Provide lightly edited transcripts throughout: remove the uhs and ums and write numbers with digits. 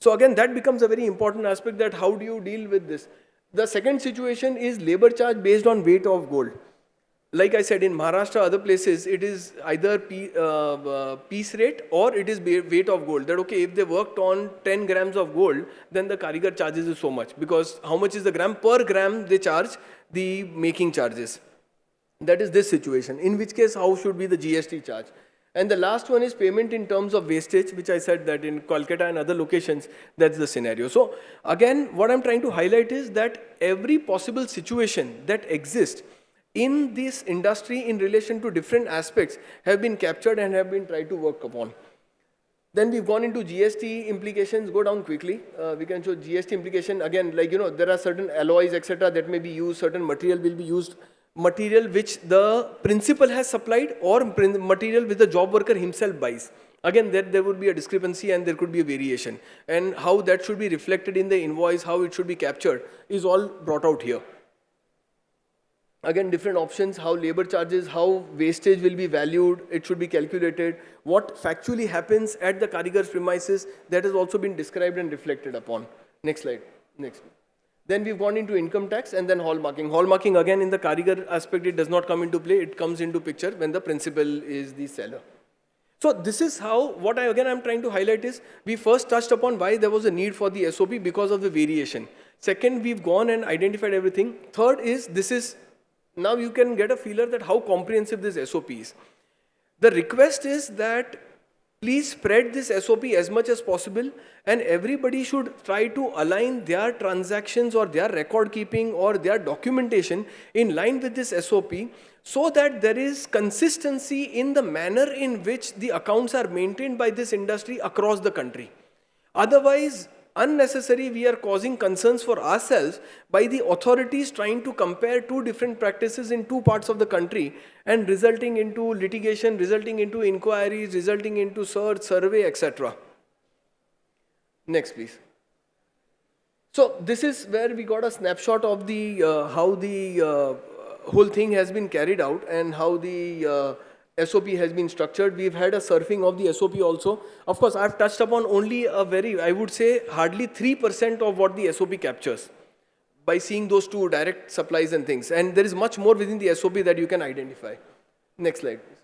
So again, that becomes a very important aspect, that how do you deal with this. The second situation is labor charge based on weight of gold. Like I said, in Maharashtra, other places, it is either piece rate or it is weight of gold. That okay, if they worked on 10 grams of gold, then the karigar charges is so much, because how much is the gram? Per gram they charge the making charges. That is this situation, in which case how should be the GST charge. And the last one is payment in terms of wastage, which I said that in Kolkata and other locations, that's the scenario. So again, what I'm trying to highlight is that every possible situation that exists in this industry in relation to different aspects have been captured and have been tried to work upon. Then we've gone into GST implications. Go down quickly. We can show GST implication. Again, like, there are certain alloys, etc. that may be used, certain material will be used, material which the principal has supplied or material which the job worker himself buys. Again, there would be a discrepancy and there could be a variation. And how that should be reflected in the invoice, how it should be captured, is all brought out here. Again, different options, how labor charges, how wastage will be valued, it should be calculated. What factually happens at the karigar's premises, that has also been described and reflected upon. Next slide. Next. Then we've gone into income tax and then hallmarking. Hallmarking, again, in the karigar aspect, it does not come into play. It comes into picture when the principal is the seller. So this is how, what I'm trying to highlight is, we first touched upon why there was a need for the SOP because of the variation. Second, we've gone and identified everything. Third is, now you can get a feeler that how comprehensive this SOP is. The request is that please spread this SOP as much as possible, and everybody should try to align their transactions or their record keeping or their documentation in line with this SOP, so that there is consistency in the manner in which the accounts are maintained by this industry across the country. Otherwise, unnecessary, we are causing concerns for ourselves by the authorities trying to compare two different practices in two parts of the country and resulting into litigation, resulting into inquiries, resulting into search, survey, etc. Next, please. So this is where we got a snapshot of the how the whole thing has been carried out and how the SOP has been structured. We've had a surfing of the SOP also. Of course, I've touched upon only a very, I would say, hardly 3% of what the SOP captures by seeing those two direct supplies and things. And there is much more within the SOP that you can identify. Next slide, please.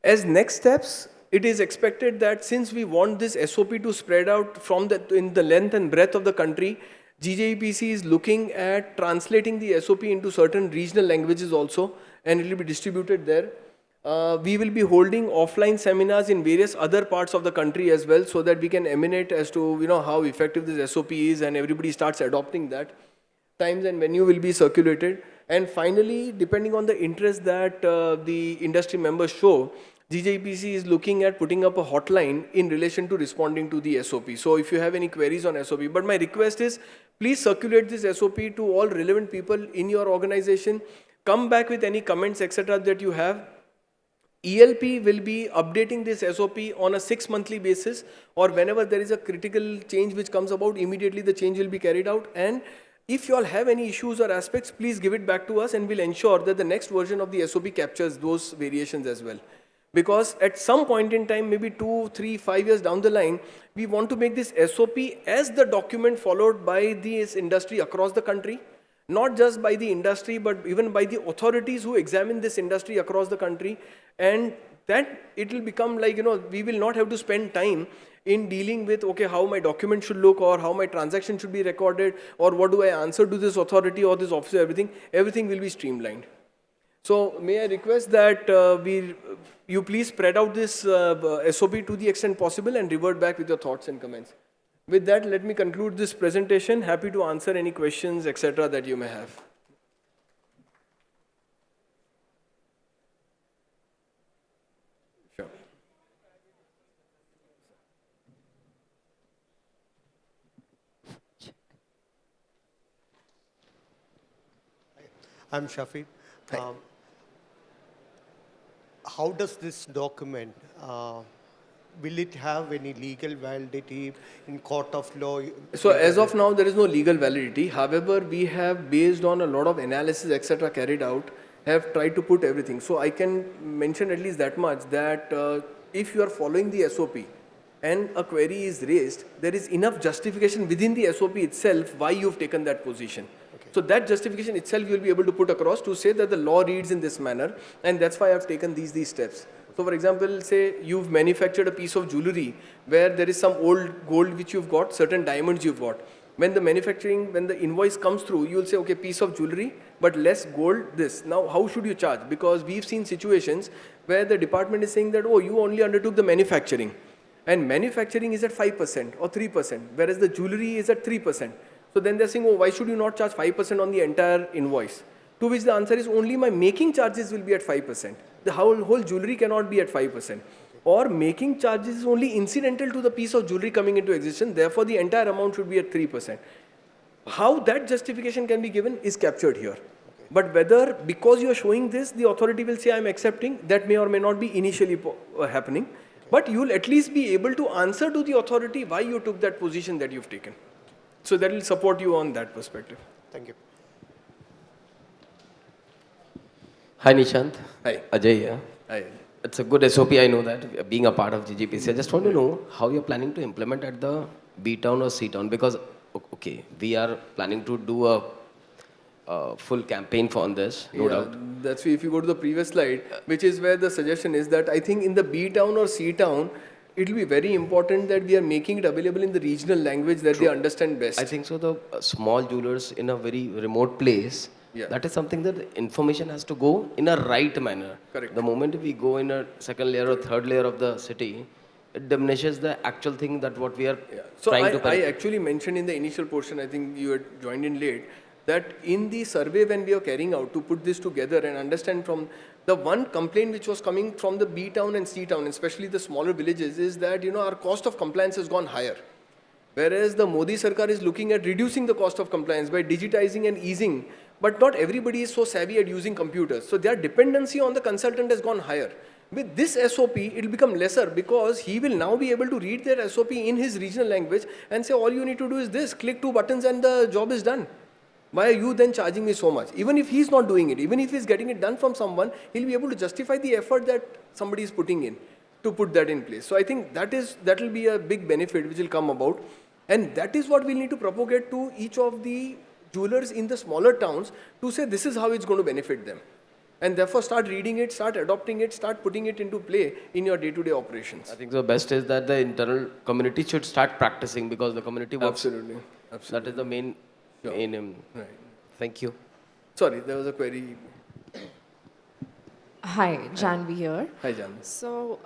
As next steps, it is expected that since we want this SOP to spread out from in the length and breadth of the country, GJEPC is looking at translating the SOP into certain regional languages also, and it will be distributed there. We will be holding offline seminars in various other parts of the country as well, so that we can emanate as to how effective this SOP is and everybody starts adopting that. Times and venue will be circulated. And finally, depending on the interest that the industry members show, GJEPC is looking at putting up a hotline in relation to responding to the SOP. So if you have any queries on SOP, but my request is, please circulate this SOP to all relevant people in your organization. Come back with any comments, etc. that you have. ELP will be updating this SOP on a 6-monthly basis, or whenever there is a critical change which comes about, immediately the change will be carried out. And if you all have any issues or aspects, please give it back to us and we'll ensure that the next version of the SOP captures those variations as well. Because at some point in time, maybe 2, 3, 5 years down the line, we want to make this SOP as the document followed by this industry across the country. Not just by the industry, but even by the authorities who examine this industry across the country. And that it will become like, we will not have to spend time in dealing with, okay, how my document should look, or how my transaction should be recorded, or what do I answer to this authority or this officer, everything will be streamlined. So may I request that you please spread out this SOP to the extent possible and revert back with your thoughts and comments. With that, let me conclude this presentation. Happy to answer any questions, etc. that you may have. Sure. I'm Shafiq. How does this document, will it have any legal validity in court of law? So as of now, there is no legal validity. However, we have, based on a lot of analysis, etc. carried out, have tried to put everything. So I can mention at least that much, that if you are following the SOP, and a query is raised, there is enough justification within the SOP itself why you've taken that position. So that justification itself you'll be able to put across to say that the law reads in this manner, and that's why I've taken these steps. So for example, say you've manufactured a piece of jewelry where there is some old gold which you've got, certain diamonds you've got. When the invoice comes through, you'll say, okay, piece of jewelry, but less gold, this. Now, how should you charge? Because we've seen situations where the department is saying that, oh, you only undertook the manufacturing. And manufacturing is at 5% or 3%, whereas the jewelry is at 3%. So then they're saying, oh, why should you not charge 5% on the entire invoice? To which the answer is only my making charges will be at 5%. The whole jewelry cannot be at 5%. Or making charges is only incidental to the piece of jewelry coming into existence, therefore the entire amount should be at 3%. How that justification can be given is captured here. But whether, because you are showing this, the authority will say, I am accepting, that may or may not be initially happening. But you will at least be able to answer to the authority why you took that position that you've taken. So that will support you on that perspective. Thank you. Hi Nishant. Hi. Ajay here. Hi. It's a good SOP, I know that, being a part of GJEPC. I just want to know how you're planning to implement at the B town or C town, because, okay, we are planning to do a full campaign on this, no doubt. That's why if you go to the previous slide, which is where the suggestion is that I think in the B town or C town, it will be very important that we are making it available in the regional language that they understand best. I think so. The small jewelers in a very remote place, that is something that information has to go in a right manner. Correct. The moment we go in a second layer or third layer of the city, it diminishes the actual thing that what we are So trying to I actually mentioned in the initial portion, I think you had joined in late, that in the survey when we are carrying out to put this together and understand from the one complaint which was coming from the B town and C town, especially the smaller villages, is that our cost of compliance has gone higher. Whereas the Modi Sarkar is looking at reducing the cost of compliance by digitizing and easing, but not everybody is so savvy at using computers. So their dependency on the consultant has gone higher. With this SOP, it will become lesser because he will now be able to read their SOP in his regional language and say, all you need to do is this, click 2 buttons and the job is done. Why are you then charging me so much? Even if he's not doing it, even if he's getting it done from someone, he'll be able to justify the effort that somebody is putting in to put that in place. So I think that will be a big benefit which will come about. And that is what we'll need to propagate to each of the jewelers in the smaller towns to say this is how it's going to benefit them. And therefore start reading it, start adopting it, start putting it into play in your day-to-day operations. I think the best is that the internal community should start practicing, because the community works. Absolutely. That is the main aim. Right. Thank you. Sorry, there was a query. Hi, Janvi here. Hi, Jan. So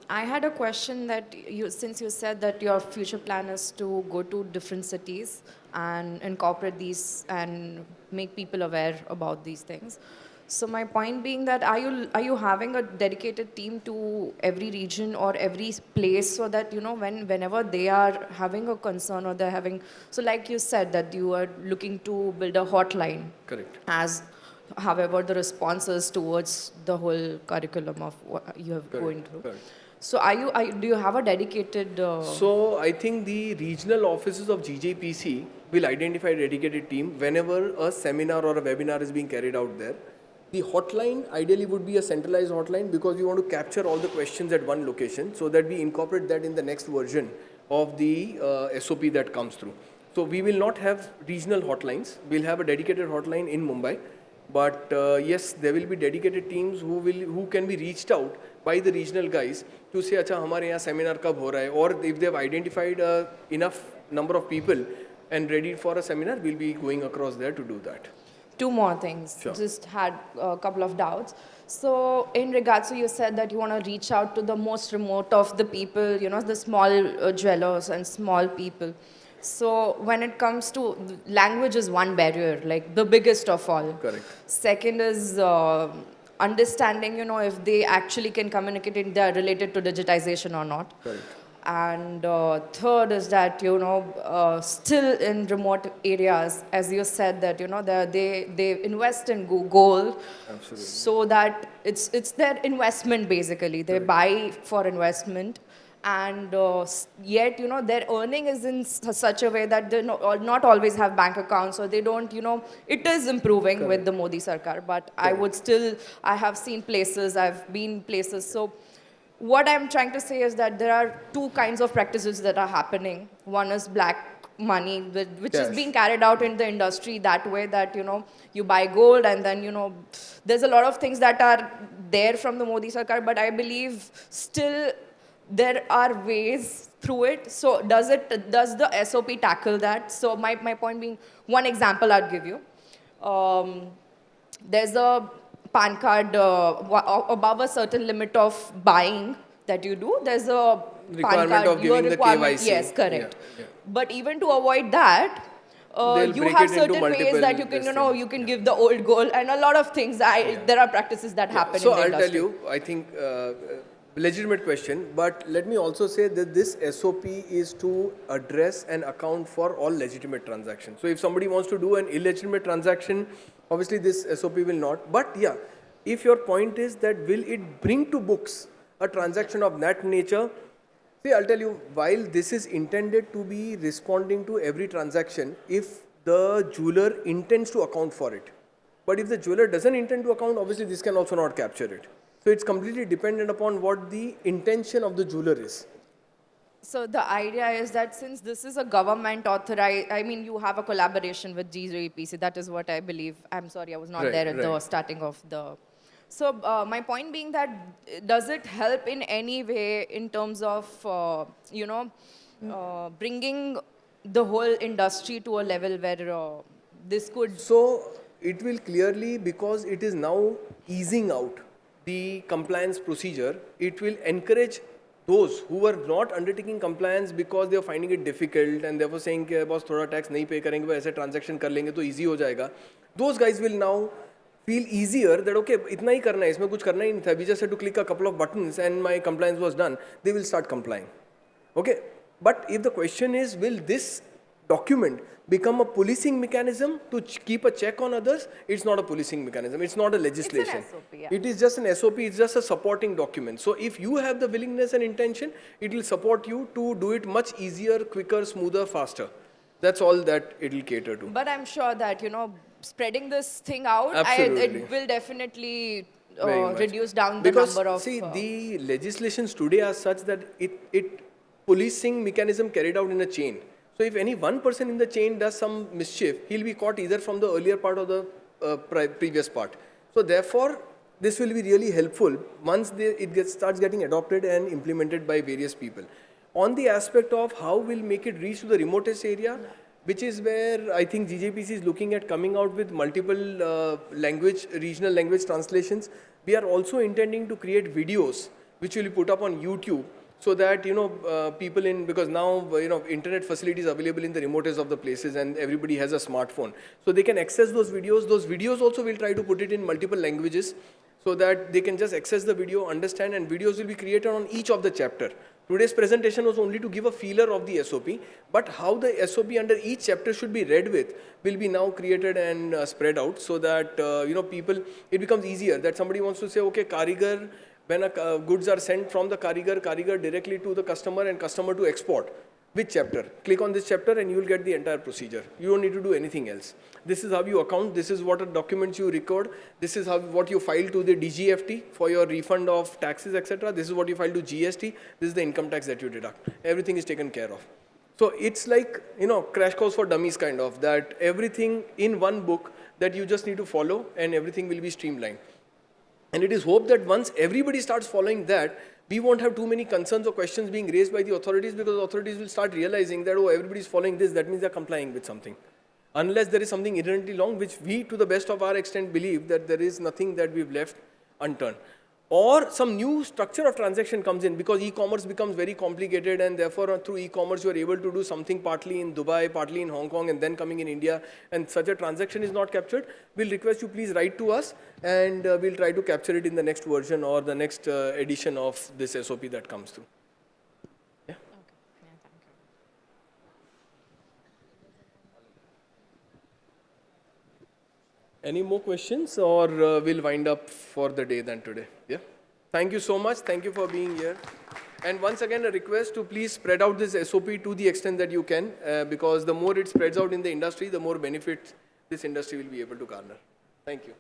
I had a question that since you said that your future plan is to go to different cities and incorporate these and make people aware about these things. So my point being that are you having a dedicated team to every region or every place, so that whenever they are having a concern or they're having, so like you said that you are looking to build a hotline. Correct. As however the responses towards the whole curriculum of what you have going through. Correct. So do you have a dedicated... So I think the regional offices of GJEPC will identify a dedicated team whenever a seminar or a webinar is being carried out there. The hotline ideally would be a centralized hotline because we want to capture all the questions at one location so that we incorporate that in the next version of the SOP that comes through. So we will not have regional hotlines. We'll have a dedicated hotline in Mumbai. But yes, there will be dedicated teams who can be reached out by the regional guys to say, "Acha, हमारे यहाँ seminar कब हो रहा है?" Or if they have identified enough number of people and ready for a seminar, we'll be going across there to do that. Two more things. Sure. Just had a couple of doubts. So in regards to, you said that you want to reach out to the most remote of the people, the small jewelers and small people. So when it comes to language is one barrier, like the biggest of all. Correct. Second is understanding, if they actually can communicate and they are related to digitization or not. Correct. And third is that, still in remote areas, as you said that, they invest in gold. Absolutely. So that it's their investment basically. They buy for investment. And yet, their earning is in such a way that they not always have bank accounts, or they don't, it is improving with the Modi Sarkar. But I have seen places, I've been places. So what I'm trying to say is that there are two kinds of practices that are happening. One is black money, which is Yes. being carried out in the industry that way, that, you buy gold and then, there's a lot of things that are there from the Modi Sarkar, but I believe still there are ways through it. So does the SOP tackle that? So my point being, one example I'll give you. There's a PAN card above a certain limit of buying that you do. There's a PAN Requirement card, of your giving the requirement. KYC. Yes, correct. Yeah, yeah. But even to avoid that, They'll you break have it into certain ways multiple that you can, this thing. you can give the old gold and a lot of things. There are practices that happen So in the I'll industry. tell you, I think legitimate question, but let me also say that this SOP is to address and account for all legitimate transactions. So if somebody wants to do an illegitimate transaction, obviously this SOP will not. But yeah, if your point is that will it bring to books a transaction of that nature, see, I'll tell you, while this is intended to be responding to every transaction, if the jeweler intends to account for it. But if the jeweler doesn't intend to account, obviously this can also not capture it. So it's completely dependent upon what the intention of the jeweler is. So the idea is that since this is a government authorized, I mean, you have a collaboration with GJEPC. That is what I believe. I'm sorry, I was not Right, there at the right. starting of the. So my point being that, does it help in any way in terms of, bringing the whole industry to a level where this could. So it will clearly, because it is now easing out the compliance procedure, it will encourage those who were not undertaking compliance because they are finding it difficult and they were saying कि boss थोड़ा tax नहीं pay करेंगे, वो ऐसे transaction कर लेंगे तो easy हो जाएगा. Those guys will now feel easier that okay, इतना ही करना है, इसमें कुछ करना ही नहीं था. We just had to click a couple of buttons and my compliance was done. They will start complying. Okay, but if the question is, will this document become a policing mechanism to keep a check on others? It's not a policing mechanism. It's not a legislation. SOP, yeah. It is just an SOP. It's just a supporting document. So if you have the willingness and intention, it will support you to do it much easier, quicker, smoother, faster. That's all that it will cater to. But I'm sure that, spreading this thing out, Absolutely. it will definitely Very much. reduce down the Because, number of. see, the legislations today are such that it policing mechanism carried out in a chain. So if any one person in the chain does some mischief, he'll be caught either from the earlier part or the previous part. So therefore, this will be really helpful once starts getting adopted and implemented by various people. On the aspect of how we'll make it reach to the remotest area, which is where I think GJPC is looking at coming out with multiple regional language translations. We are also intending to create videos which will be put up on YouTube, so that people because now internet facilities available in the remotest of the places and everybody has a smartphone, so they can access those videos. Those videos also will try to put it in multiple languages so that they can just access the video, understand, and videos will be created on each of the chapter. Today's presentation was only to give a feeler of the SOP, but how the SOP under each chapter should be read with will be now created and spread out, so that people, it becomes easier that somebody wants to say, okay, Karigar, when goods are sent from the Karigar directly to the customer and customer to export. Which chapter? Click on this chapter and you will get the entire procedure. You don't need to do anything else. This is how you account. This is what documents you record. This is what you file to the DGFT for your refund of taxes, etc. This is what you file to GST. This is the income tax that you deduct. Everything is taken care of. So it's like, crash course for dummies kind of, that everything in one book that you just need to follow and everything will be streamlined. And it is hoped that once everybody starts following that, we won't have too many concerns or questions being raised by the authorities, because the authorities will start realizing that, oh, everybody's following this, that means they're complying with something. Unless there is something inherently wrong, which we, to the best of our extent, believe that there is nothing that we've left unturned. Or some new structure of transaction comes in, because e-commerce becomes very complicated, and therefore through e-commerce you are able to do something partly in Dubai, partly in Hong Kong, and then coming in India, and such a transaction is not captured. We'll request you please write to us, and we'll try to capture it in the next version or the next edition of this SOP that comes through. Yeah? Okay. Yeah, thank you. Any more questions, or we'll wind up for the day then today? Yeah. Thank you so much. Thank you for being here. And once again, a request to please spread out this SOP to the extent that you can, because the more it spreads out in the industry, the more benefits this industry will be able to garner. Thank you.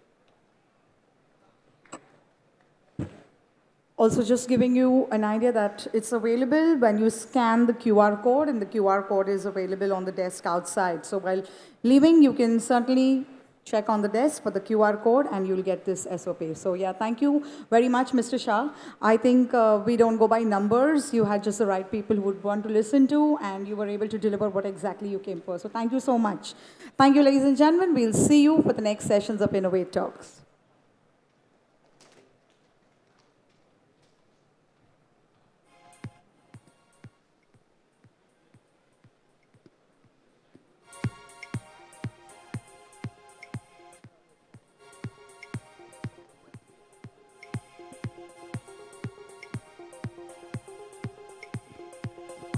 Also, just giving you an idea that it's available when you scan the QR code, and the QR code is available on the desk outside. So while leaving, you can certainly check on the desk for the QR code and you'll get this SOP. So yeah, thank you very much, Mr. Shah. I think we don't go by numbers. You had just the right people who would want to listen to, and you were able to deliver what exactly you came for. So thank you so much. Thank you, ladies and gentlemen. We'll see you for the next sessions of Innovate Talks.